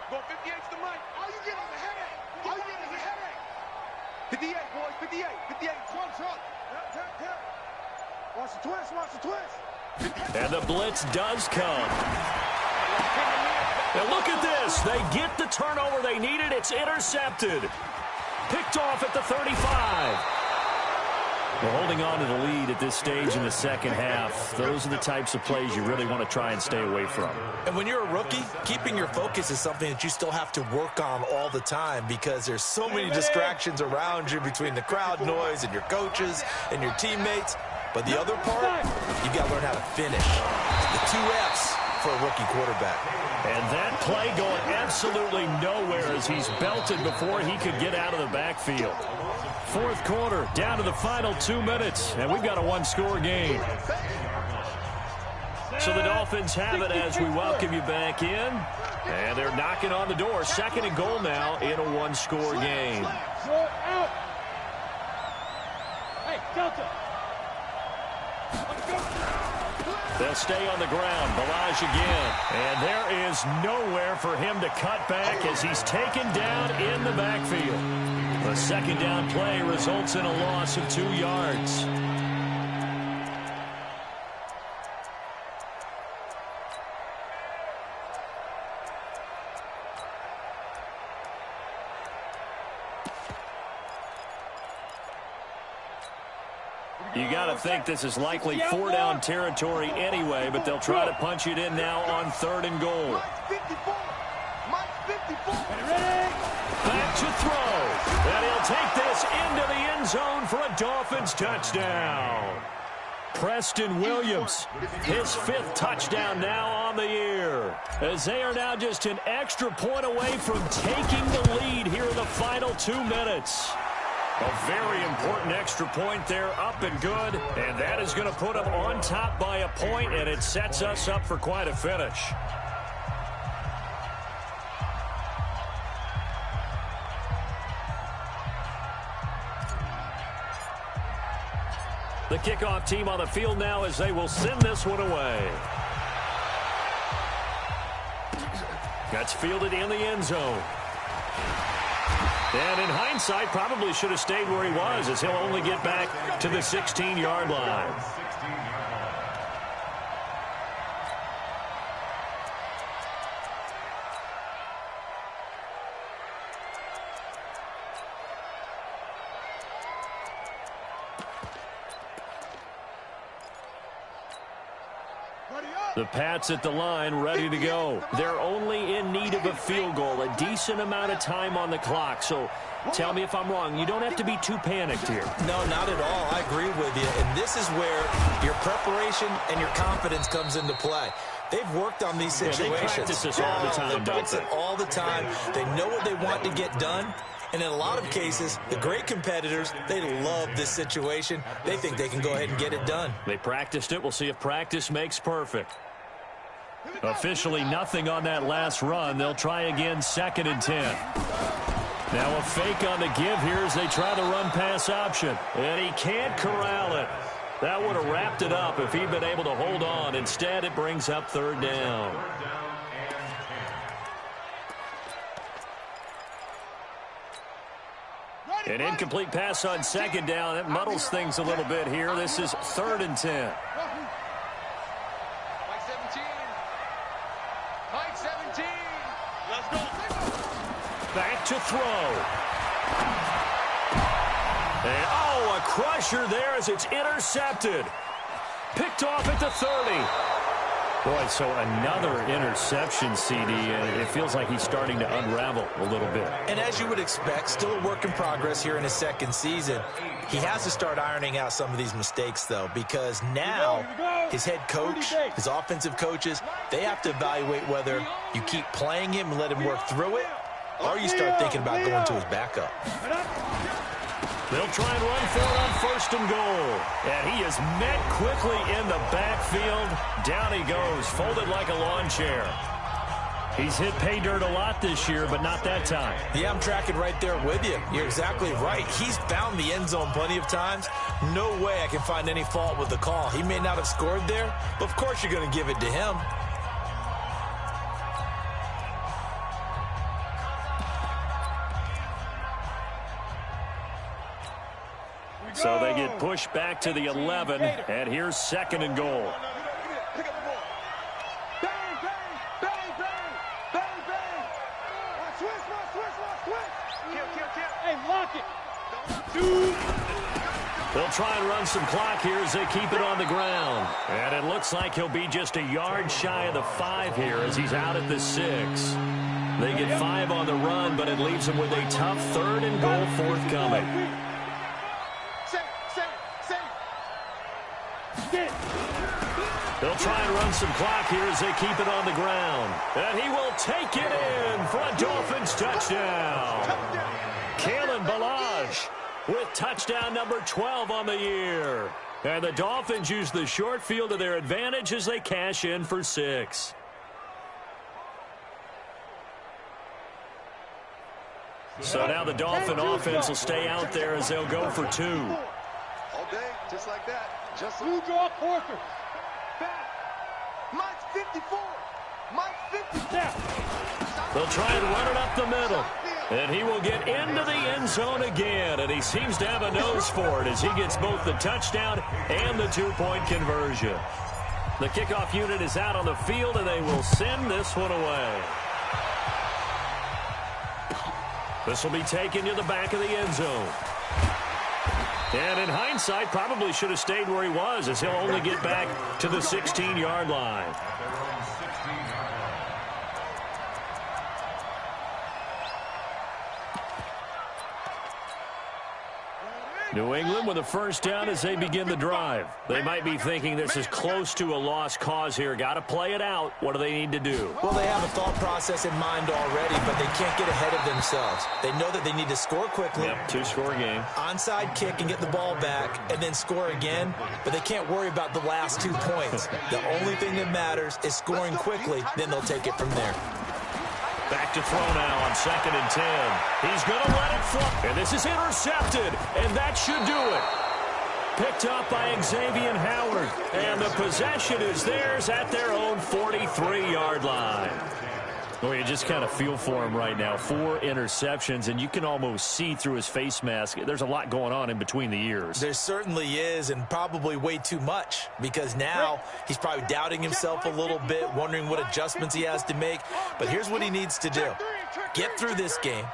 Go 58 to the mic. All you get is a headache. 58, boys. 58. Truck. Watch the twist. And the blitz does come. And look at this. They get the turnover they needed. It's intercepted. Picked off at the 35. We're holding on to the lead at this stage in the second half. Those are the types of plays you really want to try and stay away from. And when you're a rookie, keeping your focus is something that you still have to work on all the time because there's so many distractions around you between the crowd noise and your coaches and your teammates. But the other part, you got to learn how to finish. The 2 F's for a rookie quarterback. And that play going absolutely nowhere as he's belted before he could get out of the backfield. 4th quarter, down to the final 2 minutes, and we've got a one-score game. So the Dolphins have it as we welcome you back in. And they're knocking on the door. 2nd and goal now in a one-score game. Hey, Delta. They'll stay on the ground. Balaj again. And there is nowhere for him to cut back as he's taken down in the backfield. The 2nd down play results in a loss of 2 yards. You got to think this is likely 4-down territory anyway, but they'll try to punch it in now on 3rd and goal. Back to throw. And he'll take this into the end zone for a Dolphins touchdown. Preston Williams, his 5th touchdown now on the year, as they are now just an extra point away from taking the lead here in the final 2 minutes. A very important extra point there, up and good, and that is going to put them on top by a point, and it sets us up for quite a finish. The kickoff team on the field now as they will send this one away. That's fielded in the end zone. And in hindsight, probably should have stayed where he was as he'll only get back to the 16-yard line. The Pats at the line, ready to go. They're only in need of a field goal, a decent amount of time on the clock. So tell me if I'm wrong. You don't have to be too panicked here. No, not at all. I agree with you. And this is where your preparation and your confidence comes into play. They've worked on these situations. Yeah, they practice this all the time, They practice it all the time. They know what they want to get done. And in a lot of cases, the great competitors, they love this situation. They think they can go ahead and get it done. They practiced it. We'll see if practice makes perfect. Officially nothing on that last run. They'll try again, 2nd and 10. Now a fake on the give here as they try the run-pass option. And he can't corral it. That would have wrapped it up if he'd been able to hold on. Instead, it brings up third down. An incomplete pass on second down. It muddles things a little bit here. This is 3rd and 10. Mike 17. Mike 17. Let's go. Back to throw. And, a crusher there as it's intercepted. Picked off at the 30. Boy, so another interception, CD, and it feels like he's starting to unravel a little bit. And as you would expect, still a work in progress here in his second season. He has to start ironing out some of these mistakes, though, because now his head coach, his offensive coaches, they have to evaluate whether you keep playing him and let him work through it, or you start thinking about going to his backup. They'll try and run for it on 1st and goal. And he is met quickly in the backfield. Down he goes, folded like a lawn chair. He's hit pay dirt a lot this year, but not that time. Yeah, I'm tracking right there with you. You're exactly right. He's found the end zone plenty of times. No way I can find any fault with the call. He may not have scored there, but of course you're going to give it to him. So they get pushed back to the 11, and here's 2nd and goal. Pick up the ball. Bang, bang, bang, bang, bang, bang. Switch. Kill. Hey, lock it. They'll try and run some clock here as they keep it on the ground. And it looks like he'll be just a yard shy of the 5 here as he's out at the 6. They get 5 on the run, but it leaves them with a tough 3rd and goal forthcoming. They'll try and run some clock here as they keep it on the ground. And he will take it in for a Dolphins touchdown. Kalen Ballage with touchdown number 12 on the year. And the Dolphins use the short field to their advantage as they cash in for 6. So now the Dolphin offense will stay out there as they'll go for 2. All day, just like that. Just Blue draw Porter. back. Mike's 54. Mike's 54. They'll try and run it up the middle. And he will get into the end zone again. And he seems to have a nose for it as he gets both the touchdown and the 2-point conversion. The kickoff unit is out on the field, and they will send this one away. This will be taken to the back of the end zone. And in hindsight, probably should have stayed where he was, as he'll only get back to the 16-yard line. New England with a first down as they begin the drive. They might be thinking this is close to a lost cause here. Got to play it out. What do they need to do? Well, they have a thought process in mind already, but they can't get ahead of themselves. They know that they need to score quickly. Yep, 2-score game. Onside kick and get the ball back and then score again, but they can't worry about the last 2 points. The only thing that matters is scoring quickly, then they'll take it from there. Back to throw now on 2nd and 10. He's going to let it fly. And this is intercepted, and that should do it. Picked up by Xavier Howard. And the possession is theirs at their own 43-yard line. Well, you just kind of feel for him right now. 4 interceptions, and you can almost see through his face mask. There's a lot going on in between the ears. There certainly is, and probably way too much, because now he's probably doubting himself a little bit, wondering what adjustments he has to make. But here's what he needs to do. Get through this game,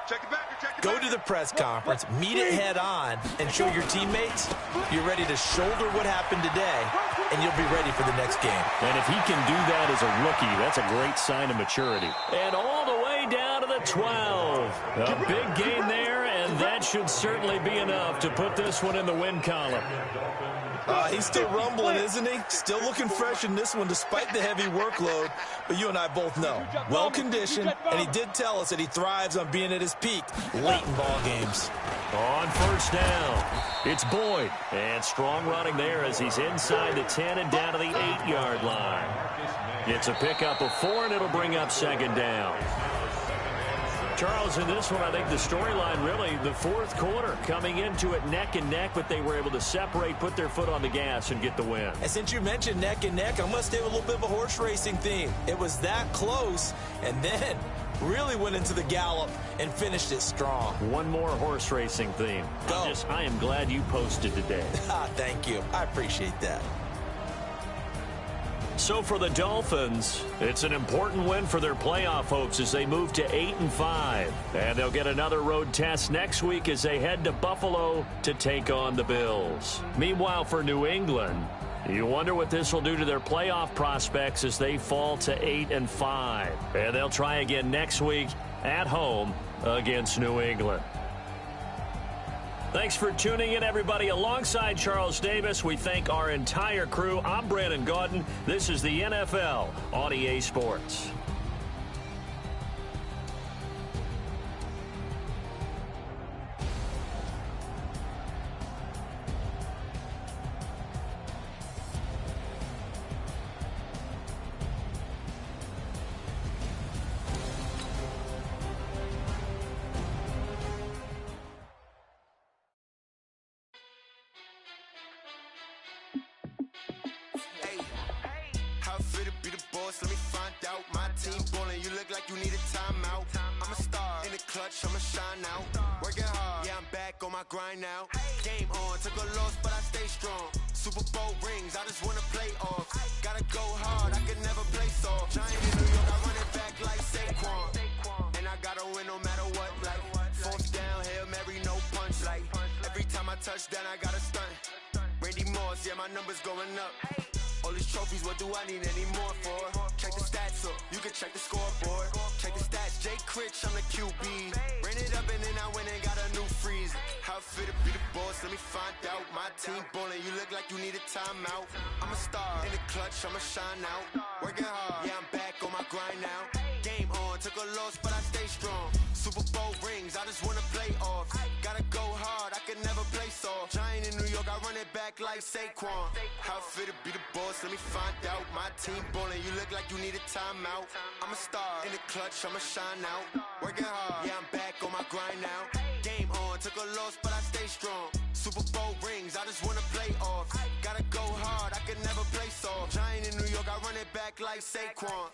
go to the press conference, meet it head on, and show your teammates you're ready to shoulder what happened today, and you'll be ready for the next game. And if he can do that as a rookie, that's a great sign of maturity. And all the way down to the 12. A big gain there, and that should certainly be enough to put this one in the win column. He's still rumbling, isn't he? Still looking fresh in this one despite the heavy workload. But you and I both know, well-conditioned, and he did tell us that he thrives on being at his peak late in ball games. On first down, it's Boyd. And strong running there as he's inside the 10 and down to the 8-yard line. It's a pickup of 4, and it'll bring up 2nd down. Charles, in this one, I think the storyline really, the fourth quarter, coming into it neck and neck, but they were able to separate, put their foot on the gas, and get the win. And since you mentioned neck and neck, I'm going to stay with a little bit of a horse racing theme. It was that close, and then really went into the gallop and finished it strong. One more horse racing theme. Go. I am glad you posted today. Thank you. I appreciate that. So for the Dolphins, it's an important win for their playoff hopes as they move to 8-5. And they'll get another road test next week as they head to Buffalo to take on the Bills. Meanwhile, for New England, you wonder what this will do to their playoff prospects as they fall to 8-5. And they'll try again next week at home against New England. Thanks for tuning in, everybody. Alongside Charles Davis, we thank our entire crew. I'm Brandon Gaudin. This is the NFL on EA Sports. I'ma shine now. Working hard, yeah, I'm back on my grind now. Game on, took a loss, but I stay strong. Super Bowl rings, I just wanna play off. Gotta go hard, I can never play soft. Giant in New York, I run it back like Saquon. And I gotta win no matter what, like fourth down, Hail Mary, no punch. Like every time I touch down, I gotta stunt. Randy Moss, yeah, my numbers going up. All these trophies, what do I need any more for? Check the stats up, you can check the scoreboard. Check the stats, Jake Critch, I'm the QB. Ran it up and then I went and got a new freeze. How fit to be the boss, let me find out. My team ballin', you look like you need a timeout. I'm a star, in the clutch, I'ma shine out. Working hard, yeah, I'm back on my grind now. Game on, took a loss, but I stay strong. Super Bowl rings, I just wanna play off. Gotta go hard, I can never play soft. Giant in New York, I run it back like Saquon. How fit to be the boss, let me find out. My team ballin', you look like you need a timeout. I'm a star, in the clutch, I'ma shine out. Working hard, yeah, I'm back on my grind now. Game on, took a loss, but I stay strong. Super Bowl rings, I just wanna play off. Gotta go hard, I can never play soft. Giant in New York, I run it back like Saquon.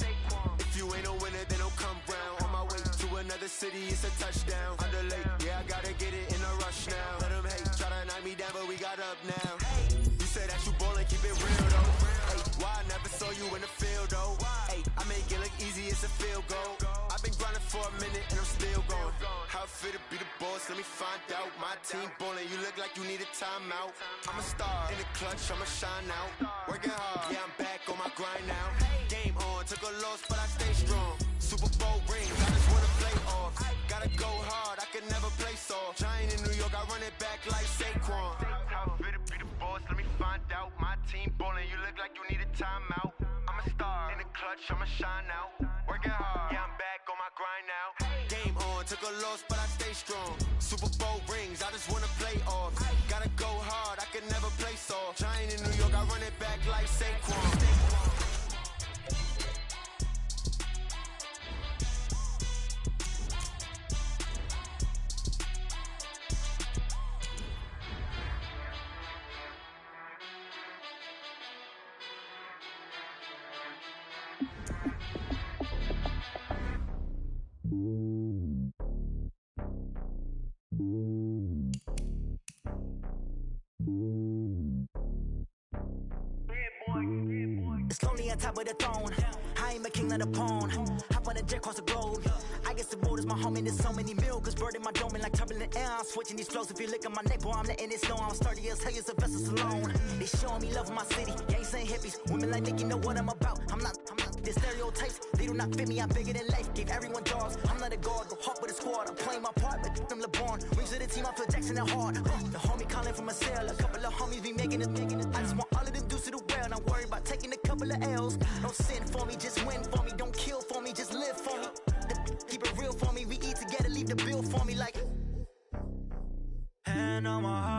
If you ain't a winner, then don't come round. On my way to another city, it's a touchdown. Underlay, yeah, I gotta get it in a rush now. Let them hate, try to knock me down, but we got up now. You say that you ballin', keep it real though. Hey, why I never saw you in the field though? Hey, I make it look easy, it's a field goal. I've been grinding for a minute and I'm still going. How fit to be the boss, let me find out. My team ballin', you look like you need a timeout. I'm a star, in the clutch, I'ma shine out. Working hard, yeah, I'm back on my grind now. Game on, took a loss, but I stay strong. Super Bowl rings, I just wanna play off. Gotta go hard, I can never play soft. Giant in New York, I run it back like Saquon. How fit to be the boss, let me find out. My team ballin', you look like you need a timeout. I'm a star, in the clutch, I'ma shine out. Working hard, yeah, I'm back on my grind now. Game on, took a loss, but I stay strong. Super Bowl rings, I just wanna play off. Gotta go hard, I can never play soft. Giant in New York, I run it back like Saquon. It's lonely on top of the throne. I ain't a king, not a pawn. Hop on a jet across the globe. I guess the road is my home and there's so many miracles burning my dome and like turbulent air. I'm switching these flows. If you look at my neck, boy, I'm letting it snow. I'm sturdy as hell, as a vessel alone. They showing me love in my city. Gangs ain't hippies. Women like Nicky know what I'm about. I'm not the stereotypes. They do not fit me. I'm bigger than life. Gave everyone jaws. I'm not a guard. Go hard with a squad. I'm playing my part, but them LeBron. Rings to the team. I feel Jackson and hard. The homie calling from a cell. A couple of homies be making it. I just want all of them dudes to the well. Not worried about taking a couple of L's. Don't sin for me, just win for me. Don't kill for me, just live for me. Keep it real for me. We eat together, leave the bill for me like. Hand on my heart.